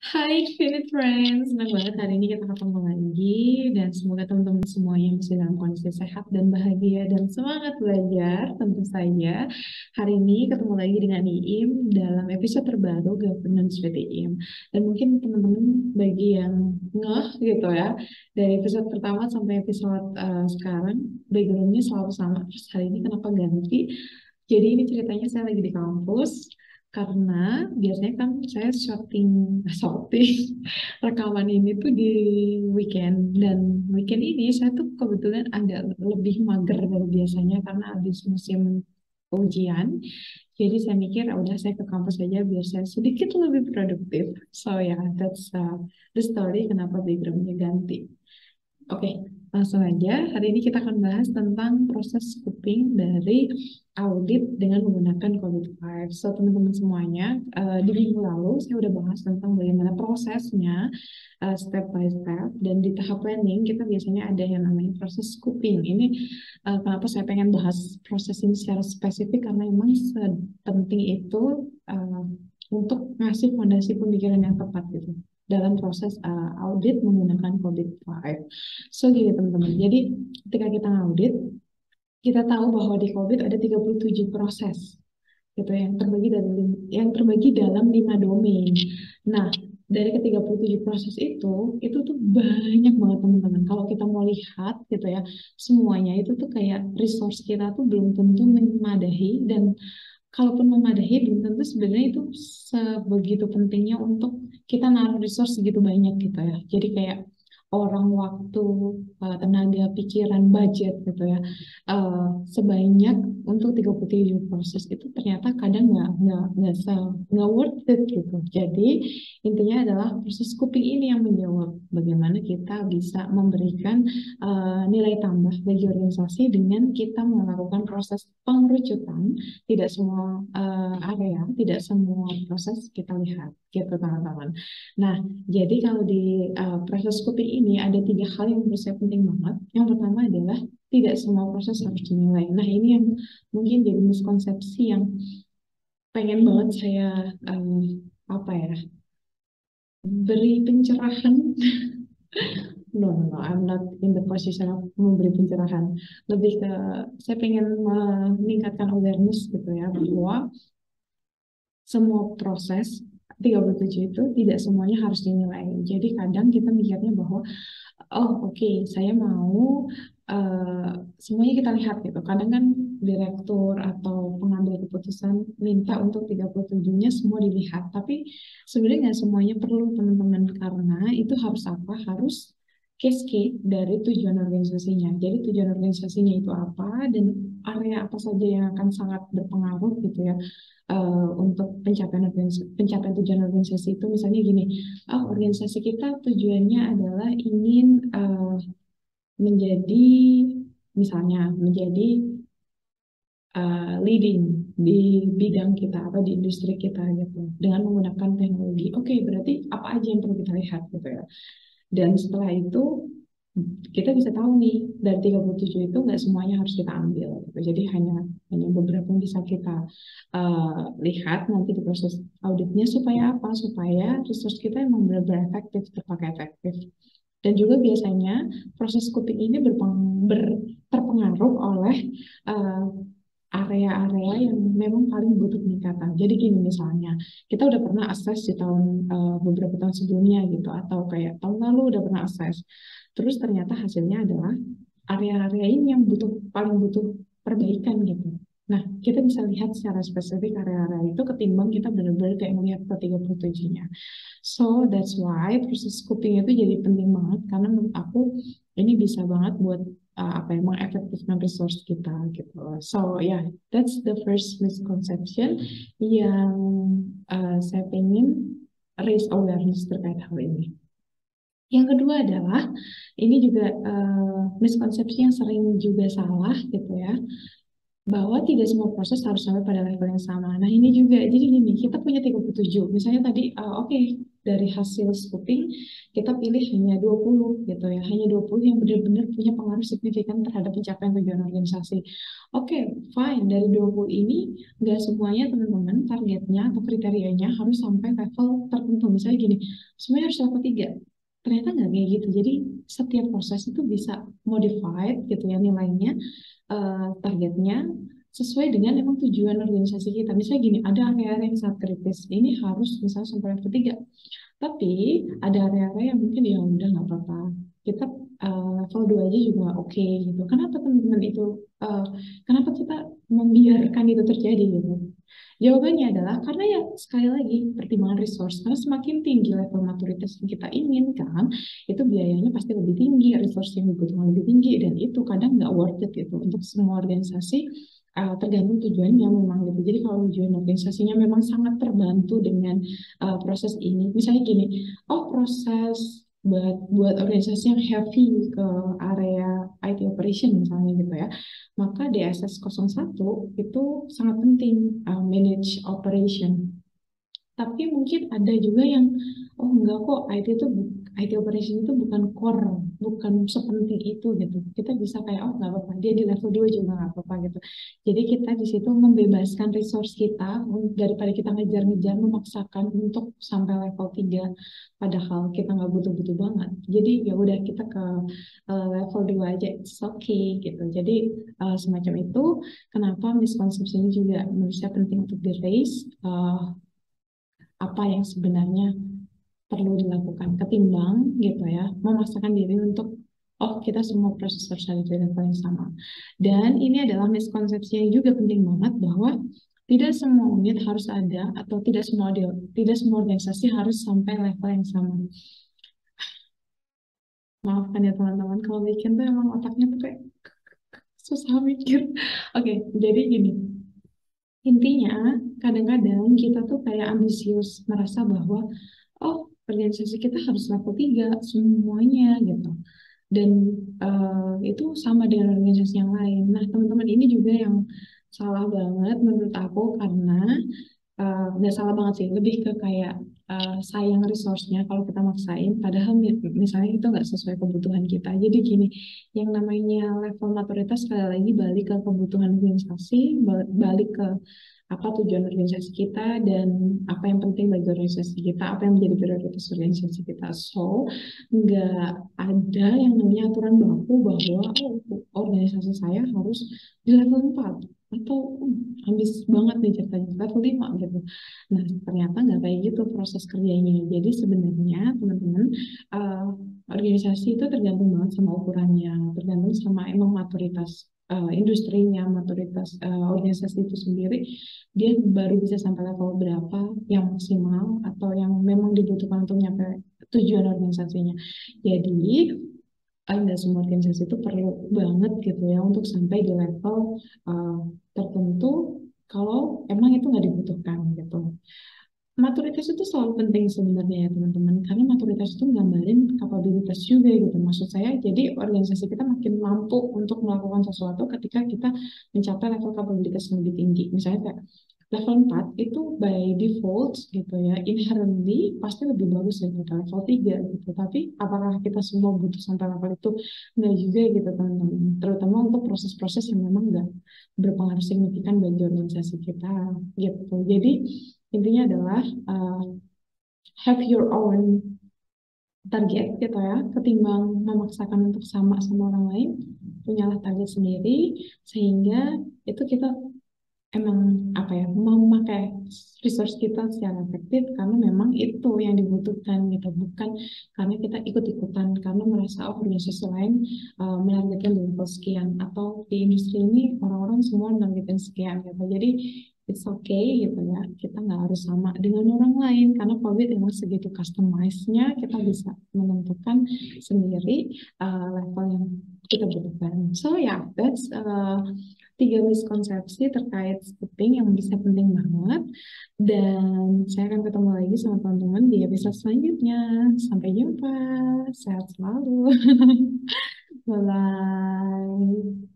Hai Infinite Friends, senang banget hari ini kita ketemu lagi dan semoga teman-teman semuanya masih dalam kondisi sehat dan bahagia dan semangat belajar tentu saja. Hari ini ketemu lagi dengan Iim dalam episode terbaru Governance with Iim. Dan mungkin teman-teman bagi yang ngeh gitu ya, dari episode pertama sampai episode sekarang, backgroundnya selalu sama, terus hari ini kenapa ganti? Jadi ini ceritanya saya lagi di kampus, karena biasanya kan saya shooting rekaman ini tuh di weekend, dan weekend ini saya tuh kebetulan agak lebih mager dari biasanya karena habis musim ujian. Jadi saya mikir, "Ah, udah saya ke kampus aja biar saya sedikit lebih produktif." So yeah, that's the story kenapa backgroundnya ganti. Oke, langsung aja. Hari ini kita akan bahas tentang proses scooping dari audit dengan menggunakan Covid 5. So, teman-teman semuanya, di minggu lalu saya udah bahas tentang bagaimana prosesnya step by step, dan di tahap planning kita biasanya ada yang namanya proses scooping. Ini kenapa saya pengen bahas proses ini secara spesifik karena memang sepenting itu untuk ngasih fondasi pemikiran yang tepat gitu dalam proses audit menggunakan Covid 5. So gini teman-teman, jadi ketika kita audit, kita tahu bahwa di Covid ada 37 proses gitu yang terbagi dalam 5 domain. Nah, dari ke-37 proses itu tuh banyak banget teman-teman. Kalau kita mau lihat gitu ya, semuanya itu tuh kayak resource kita tuh belum tentu memadai, dan kalaupun memadai belum tentu sebenarnya itu sebegitu pentingnya untuk kita naruh resource segitu banyak gitu ya. Jadi kayak orang, waktu, tenaga, pikiran, budget gitu ya. Eh, Sebanyak untuk 37 proses itu ternyata kadang nggak worth it gitu. Jadi intinya adalah proses coping ini yang menjawab bagaimana kita bisa memberikan nilai tambah bagi organisasi dengan kita melakukan proses pengerucutan. Tidak semua area, tidak semua proses kita lihat gitu teman-teman. Nah, jadi kalau di proses coping ini ada tiga hal yang menurut saya penting banget. Yang pertama adalah tidak semua proses harus dinilai. Nah, ini yang mungkin jadi miskonsepsi yang pengen banget saya apa ya, beri pencerahan. No, no, no, I'm not in the position of memberi pencerahan. Lebih ke saya pengen meningkatkan awareness gitu ya, bahwa semua proses 37 itu tidak semuanya harus dinilai. Jadi kadang kita mikirnya bahwa oh oke, saya mau eh, semuanya kita lihat gitu. Kadang kan direktur atau pengambil keputusan minta untuk 37-nya semua dilihat. Tapi sebenarnya nggak semuanya perlu teman-teman, karena itu harus apa? Harus case dari tujuan organisasinya. Jadi tujuan organisasinya itu apa, dan area apa saja yang akan sangat berpengaruh gitu ya untuk pencapaian tujuan organisasi itu. Misalnya gini, oh, organisasi kita tujuannya adalah ingin menjadi, misalnya menjadi leading di bidang kita atau di industri kita gitu dengan menggunakan teknologi. Oke, berarti apa aja yang perlu kita lihat gitu ya. Dan setelah itu kita bisa tahu nih, dari 37 itu nggak semuanya harus kita ambil gitu. Jadi hanya hanya beberapa yang bisa kita lihat nanti di proses auditnya. Supaya apa? Supaya resource kita emang benar-benar efektif, terpakai efektif. Dan juga biasanya proses coping ini terpengaruh oleh eh, area-area yang memang paling butuh peningkatan. Jadi gini misalnya, kita udah pernah akses di beberapa tahun sebelumnya gitu, atau kayak tahun lalu udah pernah akses. Terus ternyata hasilnya adalah area-area ini yang paling butuh perbaikan gitu. Nah, kita bisa lihat secara spesifik area-area itu ketimbang kita benar-benar kayak melihat ke 37-nya. So that's why proses coping itu jadi penting banget, karena menurut aku ini bisa banget buat apa ya, mengefektifkan resource kita gitu. So yeah, that's the first misconception yang saya pengen raise awareness terkait hal ini. Yang kedua adalah ini juga miskonsepsi yang sering juga salah gitu ya, bahwa tidak semua proses harus sampai pada level yang sama. Nah, ini juga, jadi gini, kita punya 37. Misalnya tadi, oke, dari hasil scoping kita pilih hanya 20 gitu ya, hanya 20 yang benar-benar punya pengaruh signifikan terhadap pencapaian tujuan organisasi. Oke, fine. Dari 20 ini nggak semuanya teman-teman targetnya atau kriterianya harus sampai level tertentu. Misalnya gini, semuanya harus level 3. Ternyata nggak kayak gitu. Jadi setiap proses itu bisa modified gitu ya nilainya, targetnya sesuai dengan emang tujuan organisasi kita. Misalnya gini, ada area-area yang sangat kritis. Ini harus misalnya sampai level 3. Tapi ada area-area yang mungkin ya udah nggak apa-apa. Kita level 2 aja juga oke gitu. Kenapa teman-teman itu, uh, kenapa kita membiarkan itu terjadi gitu? Jawabannya adalah karena ya sekali lagi pertimbangan resource. Karena semakin tinggi level maturitas yang kita inginkan, itu biayanya pasti lebih tinggi, resource yang dibutuhkan lebih tinggi, dan itu kadang nggak worth it gitu untuk semua organisasi, tergantung tujuannya memang gitu. Jadi kalau tujuan organisasinya memang sangat terbantu dengan proses ini, misalnya gini, oh proses buat organisasi yang heavy ke area IT operation misalnya gitu ya, maka DSS 01 itu sangat penting, manage operation. Tapi mungkin ada juga yang, oh enggak kok, IT operation itu bukan core, bukan sepenting itu gitu. Kita bisa kayak, oh nggak apa-apa, dia di level 2 juga nggak apa-apa gitu. Jadi kita di situ membebaskan resource kita daripada kita ngejar-ngejar memaksakan untuk sampai level 3 padahal kita nggak butuh-butuh banget. Jadi ya udah kita ke level 2 aja, it's okay gitu. Jadi semacam itu, kenapa miskonsepsi ini juga menurut saya penting untuk di-raise, apa yang sebenarnya perlu dilakukan ketimbang gitu ya memaksakan diri untuk, oh kita semua proses harus ada di level yang sama. Dan ini adalah miskonsepsi yang juga penting banget bahwa tidak semua unit harus ada atau tidak semua organisasi harus sampai level yang sama. Maafkan ya teman-teman, kalau bikin tuh emang otaknya tuh kayak susah mikir. Oke, jadi gini. Intinya, kadang-kadang kita tuh kayak ambisius, merasa bahwa, oh, organisasi kita harus level 3 semuanya gitu. Dan itu sama dengan organisasi yang lain. Nah, teman-teman, ini juga yang salah banget menurut aku, karena nggak salah banget sih, lebih ke kayak sayang resource-nya kalau kita maksain, padahal misalnya itu nggak sesuai kebutuhan kita. Jadi gini, yang namanya level maturitas sekali lagi balik ke kebutuhan organisasi, balik ke apa tujuan organisasi kita, dan apa yang penting bagi organisasi kita, apa yang menjadi prioritas organisasi kita. So, nggak ada yang namanya aturan baku bahwa, oh, organisasi saya harus di level 4 atau ambis banget nih ceritanya level 5 gitu. Nah, ternyata nggak kayak gitu proses kerjanya. Jadi sebenarnya teman-teman, uh, organisasi itu tergantung banget sama ukurannya, tergantung sama emang maturitas industrinya, maturitas organisasi itu sendiri, dia baru bisa sampai level berapa yang maksimal atau yang memang dibutuhkan untuk nyampe tujuan organisasinya. Jadi nggak semua organisasi itu perlu banget gitu ya untuk sampai di level uh, tertentu kalau emang itu nggak dibutuhkan gitu. Maturitas itu selalu penting sebenarnya ya teman-teman, karena maturitas itu nggambarin kapabilitas juga gitu. Maksud saya, jadi organisasi kita makin mampu untuk melakukan sesuatu ketika kita mencapai level kapabilitas yang lebih tinggi. Misalnya kayak level 4 itu by default gitu ya, inherently pasti lebih bagus daripada level 3 gitu. Tapi apakah kita semua butuh sampai level itu? Enggak juga gitu teman-teman. Terutama untuk proses-proses yang memang nggak berpengaruh signifikan bagi organisasi kita gitu. Jadi intinya adalah uh, have your own target gitu ya, ketimbang memaksakan untuk sama sama orang lain, punyalah target sendiri, sehingga itu kita emang apa ya, memakai resource kita secara efektif karena memang itu yang dibutuhkan gitu, bukan karena kita ikut-ikutan karena merasa, oh, organisasi lain menargetkan di level sekian, atau di industri ini orang-orang semua menargetkan sekian gitu. Jadi it's okay gitu ya, kita nggak harus sama dengan orang lain karena COVID emang segitu customize-nya, kita bisa menentukan sendiri level yang kita butuhkan. So yeah, that's 3 miskonsepsi terkait skipping yang bisa penting banget. Dan saya akan ketemu lagi sama teman-teman di episode selanjutnya. Sampai jumpa. Sehat selalu. Bye-bye.